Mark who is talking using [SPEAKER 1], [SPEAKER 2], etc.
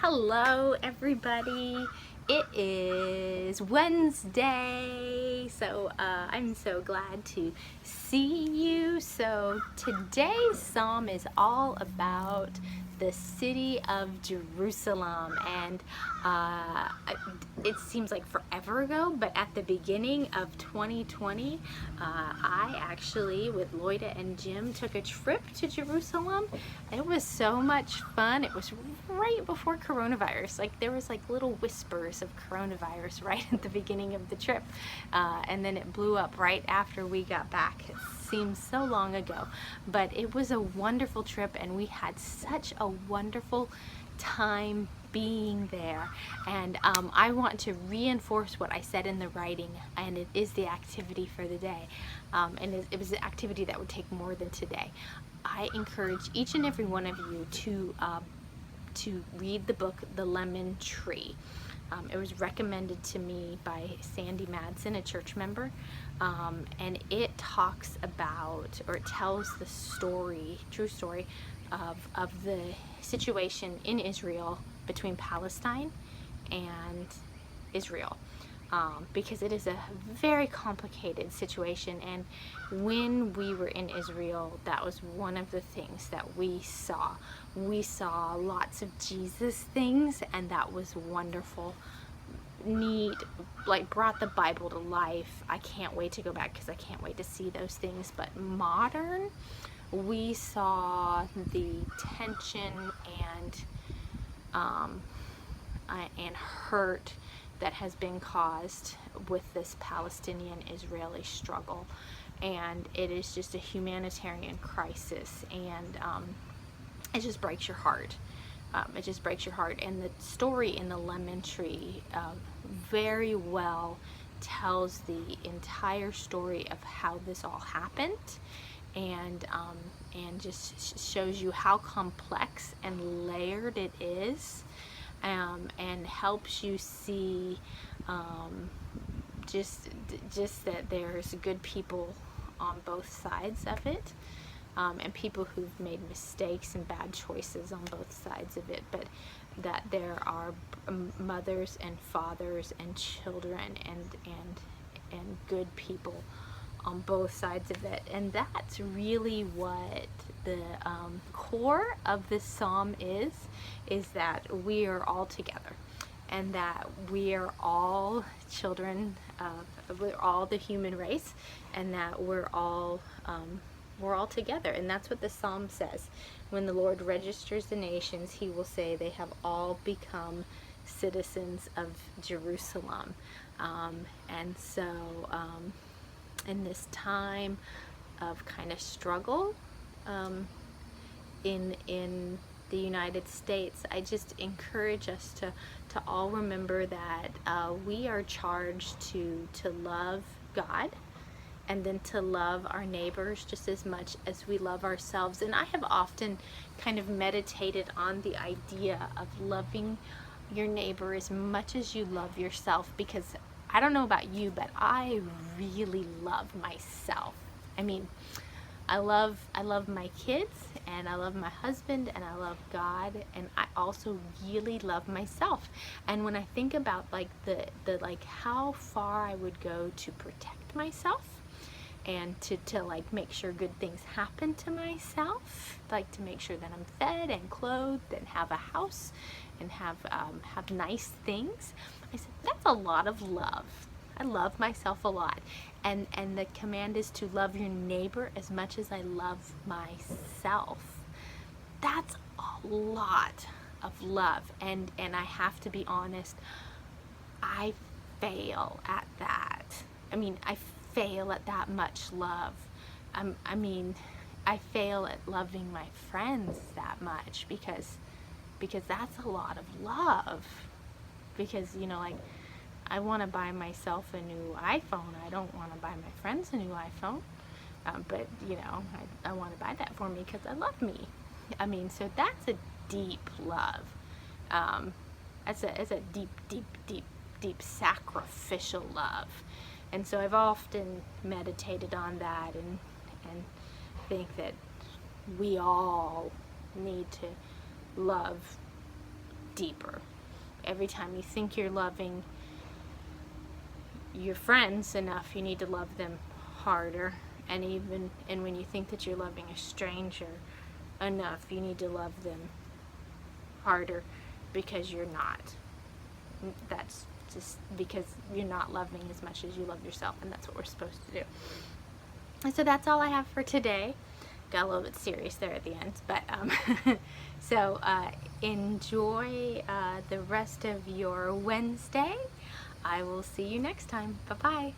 [SPEAKER 1] Hello everybody, it is Wednesday, so I'm so glad to see you. So today's psalm is all about the city of Jerusalem, and uh, it seems like forever ago, but at the beginning of 2020, I actually, with Loida and Jim, took a trip to Jerusalem. It was so much fun. It was right before coronavirus. Like there was like little whispers of coronavirus right at the beginning of the trip, and then it blew up right after we got back. It seems so long ago, but it was a wonderful trip, and we had such a wonderful time being there. And I want to reinforce what I said in the writing, and it is the activity for the day. And it was an activity that would take more than today. I encourage each and every one of you to read the book The Lemon Tree. It was recommended to me by Sandy Madsen, a church member, and it talks about, or it tells the story, true story, of the situation in Israel between Palestine and Israel. Because it is a very complicated situation, and when we were in Israel, that was one of the things that we saw. We saw lots of Jesus things, and that was wonderful, neat, like brought the Bible to life. I can't wait to go back because I can't wait to see those things. But modern, we saw the tension and hurt that has been caused with this Palestinian-Israeli struggle, and it is just a humanitarian crisis, and it just breaks your heart. It just breaks your heart. And the story in The Lemon Tree very well tells the entire story of how this all happened, and just shows you how complex and layered it is, and helps you see just that there's good people on both sides of it, and people who've made mistakes and bad choices on both sides of it, but that there are mothers and fathers and children and good people on both sides of it. And that's really what the core of this psalm is that we are all together, and that we are all children of, we're all the human race, and that we're all together. And that's what the psalm says. When the Lord registers the nations, he will say they have all become citizens of Jerusalem. And so in this time of kind of struggle in the United States, I just encourage us to all remember that we are charged to love God, and then to love our neighbors just as much as we love ourselves. And I have often kind of meditated on the idea of loving your neighbor as much as you love yourself, because I don't know about you, but I really love myself. I mean, I love my kids, and I love my husband, and I love God, and I also really love myself. And when I think about like the like how far I would go to protect myself, and to like make sure good things happen to myself, like to make sure that I'm fed and clothed and have a house and have nice things, I said that's a lot of love. I love myself a lot, and the command is to love your neighbor as much as I love myself. That's a lot of love, and I have to be honest, I fail at that. I mean, I fail at that much love. I mean, I fail at loving my friends that much, because that's a lot of love. Because, you know, like, I want to buy myself a new iPhone. I don't want to buy my friends a new iPhone. But, you know, I want to buy that for me because I love me. I mean, so that's a deep love. It's a deep, deep, deep, deep sacrificial love. And so I've often meditated on that, and think that we all need to love deeper. Every time you think you're loving your friends enough, you need to love them harder. And when you think that you're loving a stranger enough, you need to love them harder, because you're not. That's just because you're not loving as much as you love yourself, and that's what we're supposed to do. And so that's all I have for today. Got a little bit serious there at the end, but so enjoy the rest of your Wednesday. I will see you next time. Bye-bye.